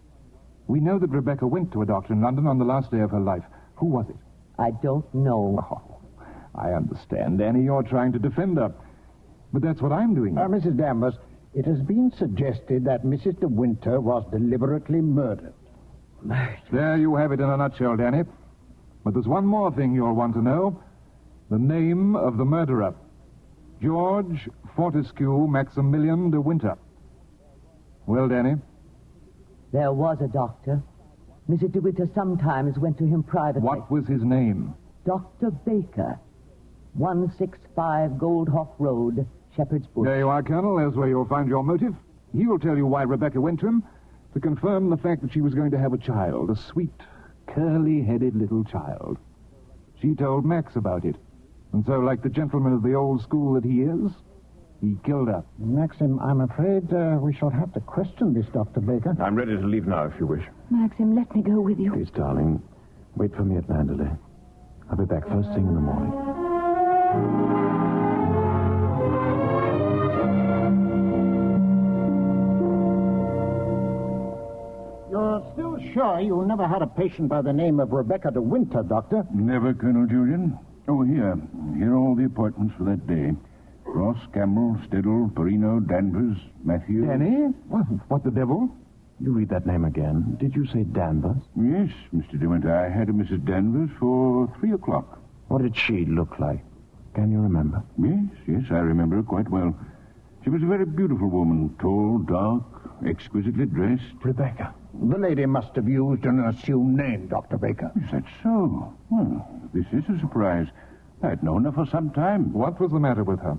We know that Rebecca went to a doctor in London on the last day of her life. Who was it? I don't know. Oh, I understand, Danny. You're trying to defend her. But that's what I'm doing. Mrs. Danvers, it has been suggested that Mrs. De Winter was deliberately murdered. Murdered? There you have it in a nutshell, Danny. But there's one more thing you'll want to know. The name of the murderer. George Fortescue Maximilian De Winter. Well, Danny? There was a doctor. Mrs. De Winter sometimes went to him privately. What was his name? Dr. Baker. 165 Goldhoff Road, Shepherd's Bush. There you are, Colonel. There's where you'll find your motive. He'll tell you why Rebecca went to him, to confirm the fact that she was going to have a child, a sweet, curly-headed little child. She told Max about it. And so, like the gentleman of the old school that he is, he killed her. Maxim, I'm afraid we shall have to question this, Dr. Baker. I'm ready to leave now, if you wish. Maxim, let me go with you. Please, darling, wait for me at Mandalay. I'll be back first thing in the morning. You're still sure you never had a patient by the name of Rebecca De Winter, Doctor? Never, Colonel Julian. Oh, here. Here are all the appointments for that day. Ross, Campbell, Steddle, Perino, Danvers, Matthew. Danny? What the devil? You read that name again. Did you say Danvers? Yes, Mr. De Winter. I had a Mrs. Danvers for 3 o'clock. What did she look like? Can you remember? Yes, I remember her quite well. She was a very beautiful woman, tall, dark, exquisitely dressed. Rebecca. The lady must have used an assumed name, Dr. Baker. Is that so? Well, this is a surprise. I'd known her for some time. What was the matter with her?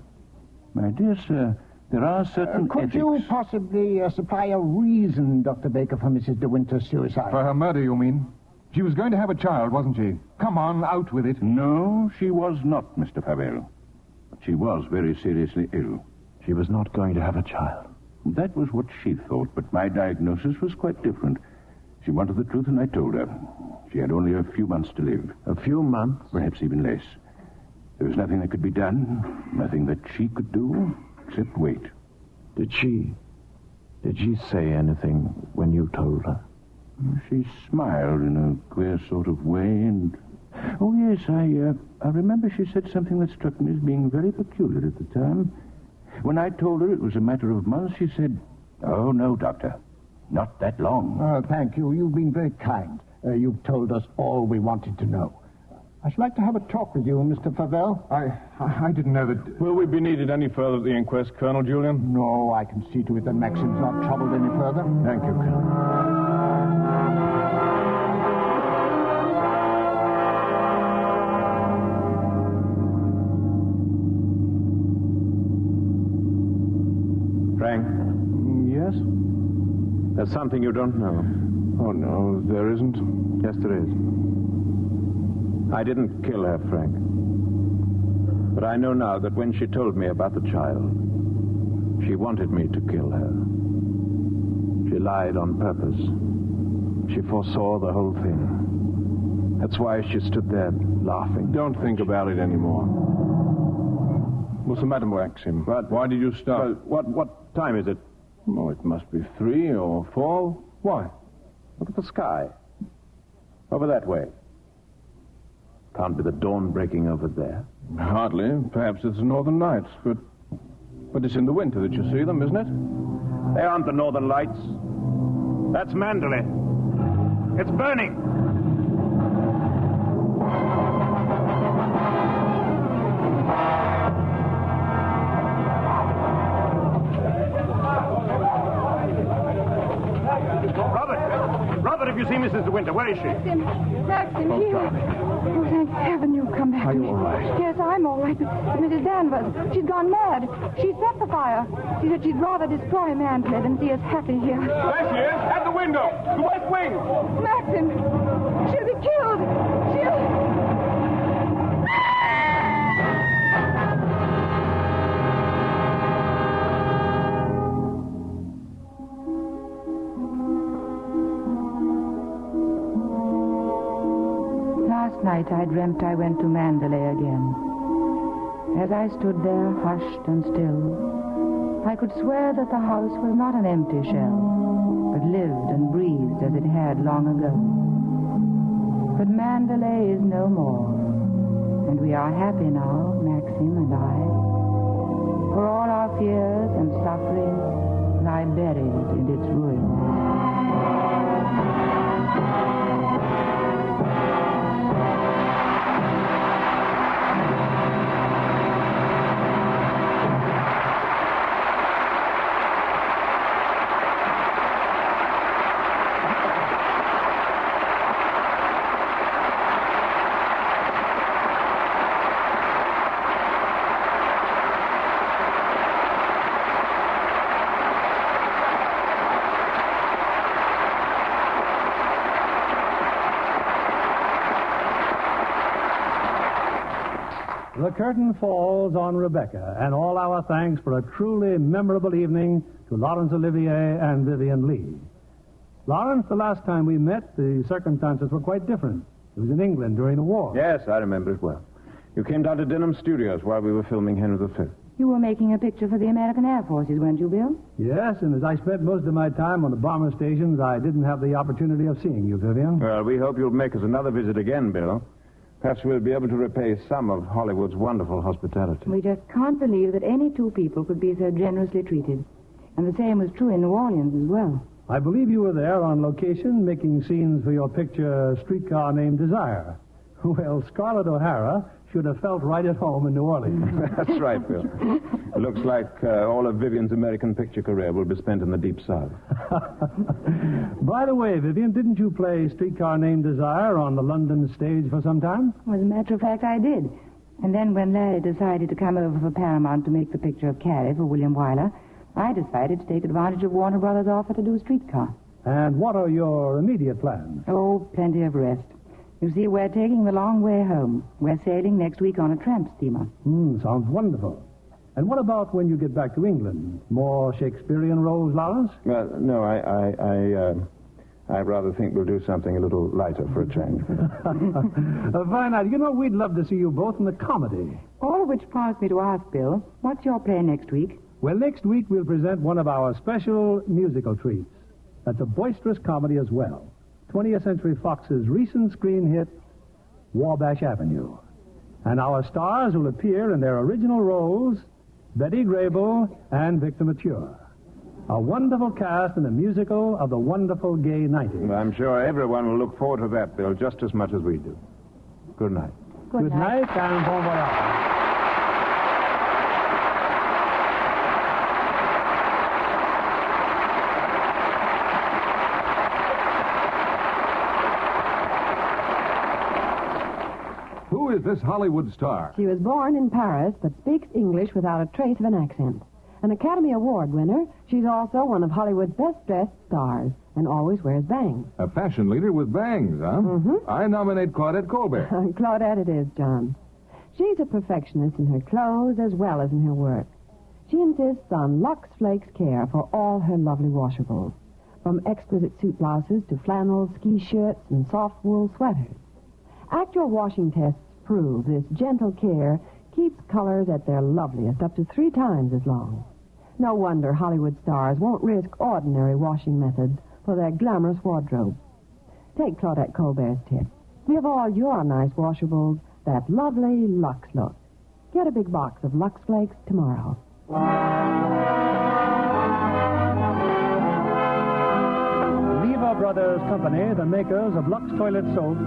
My dear sir, there are certain Could ethics. you possibly supply a reason, Dr. Baker, for Mrs. De Winter's suicide? For her murder, you mean? She was going to have a child, wasn't she? Come on, out with it. No, she was not, Mr. Favell. She was very seriously ill. She was not going to have a child. That was what she thought, but my diagnosis was quite different. She wanted the truth, and I told her. She had only a few months to live. A few months? Perhaps even less. There was nothing that could be done, nothing that she could do, except wait. Did she say anything when you told her? She smiled in a queer sort of way, and... Oh, yes, I remember she said something that struck me as being very peculiar at the time. When I told her it was a matter of months, she said, "Oh, no, Doctor. Not that long." Thank you. You've been very kind. You've told us all we wanted to know. I should like to have a talk with you, Mr. Favell. I didn't know that... Will we be needed any further at the inquest, Colonel Julian? No, I can see to it that Maxim's not troubled any further. Thank you, Colonel. Frank? Yes? There's something you don't know. Oh, no, there isn't. Yes, there is. I didn't kill her, Frank. But I know now that when she told me about the child, she wanted me to kill her. She lied on purpose. She foresaw the whole thing. That's why she stood there laughing. Don't think about it anymore. What's the matter, Maxim? What? Why did you stop? Well, what time is it? Oh, it must be 3 or 4. Why? Look at the sky. Over that way. Can't be the dawn breaking over there. Hardly. Perhaps it's the Northern Lights, but it's in the winter that you see them, isn't it? They aren't the Northern Lights. That's Mandalay. It's burning. Robert, have you seen Mrs. De Winter? Where is she? Maxim, here. Oh, thank heaven you've come back. Are you all right? Yes, I'm all right. But Mrs. Danvers, she's gone mad. She set the fire. She said she'd rather destroy Mandalay than see us happy here. There she is, at the window, the west wing. Maxim, she'll be killed. Last night I dreamt I went to Mandalay again. As I stood there, hushed and still, I could swear that the house was not an empty shell, but lived and breathed as it had long ago. But Mandalay is no more, and we are happy now, Maxim and I, for all our fears and suffering lie buried in its ruins. The curtain falls on Rebecca, and all our thanks for a truly memorable evening to Laurence Olivier and Vivien Leigh. Lawrence, the last time we met, the circumstances were quite different. It was in England during the war. Yes, I remember it well. You came down to Denham Studios while we were filming Henry V. You were making a picture for the American Air Forces, weren't you, Bill? Yes, and as I spent most of my time on the bomber stations, I didn't have the opportunity of seeing you, Vivien. Well, we hope you'll make us another visit again, Bill. Perhaps we'll be able to repay some of Hollywood's wonderful hospitality. We just can't believe that any two people could be so generously treated. And the same was true in New Orleans as well. I believe you were there on location making scenes for your picture, Streetcar Named Desire. Well, Scarlett O'Hara should have felt right at home in New Orleans. That's right, Bill. It looks like all of Vivian's American picture career will be spent in the Deep South. By the way, Vivien, didn't you play Streetcar Named Desire on the London stage for some time? Well, as a matter of fact, I did. And then when Larry decided to come over for Paramount to make the picture of Carrie for William Wyler, I decided to take advantage of Warner Brothers' offer to do Streetcar. And what are your immediate plans? Oh, plenty of rest. You see, we're taking the long way home. We're sailing next week on a tramp steamer. Sounds wonderful. And what about when you get back to England? More Shakespearean roles, Lawrence? No, I rather think we'll do something a little lighter for a change. Fine idea. You know, we'd love to see you both in a comedy. All of which prompts me to ask, Bill, what's your play next week? Well, next week we'll present one of our special musical treats. That's a boisterous comedy as well. 20th Century Fox's recent screen hit, Wabash Avenue. And our stars will appear in their original roles, Betty Grable and Victor Mature. A wonderful cast in a musical of the wonderful gay 90s. I'm sure everyone will look forward to that, Bill, just as much as we do. Good night. Good night and bon voyage. Who is this Hollywood star? She was born in Paris, but speaks English without a trace of an accent. An Academy Award winner, she's also one of Hollywood's best-dressed stars and always wears bangs. A fashion leader with bangs, huh? Mm-hmm. I nominate Claudette Colbert. Claudette it is, John. She's a perfectionist in her clothes as well as in her work. She insists on Lux Flakes care for all her lovely washables, from exquisite suit blouses to flannels, ski shirts, and soft wool sweaters. Actual washing tests prove this gentle care keeps colors at their loveliest up to 3 times as long. No wonder Hollywood stars won't risk ordinary washing methods for their glamorous wardrobe. Take Claudette Colbert's tip. Give all your nice washables that lovely Lux look. Get a big box of Lux Flakes tomorrow. Lever Brothers Company, the makers of Lux Toilet Soap,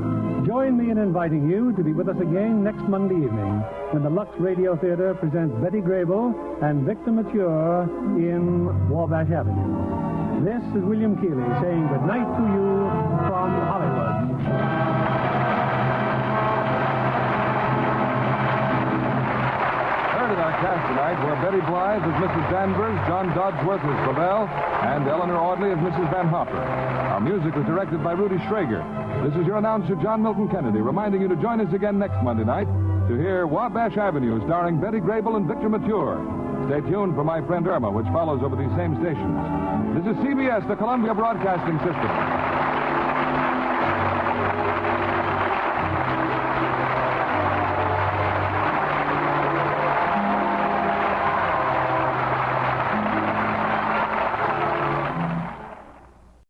join me in inviting you to be with us again next Monday evening when the Lux Radio Theater presents Betty Grable and Victor Mature in Wabash Avenue. This is William Keeley saying good night to you from Hollywood. Heard our cast tonight were Betty Blythe as Mrs. Danvers, John Dodsworth as Flavel, and Eleanor Audley as Mrs. Van Hopper. Our music was directed by Rudy Schrager. This is your announcer, John Milton Kennedy, reminding you to join us again next Monday night to hear Wabash Avenue, starring Betty Grable and Victor Mature. Stay tuned for My Friend Irma, which follows over these same stations. This is CBS, the Columbia Broadcasting System.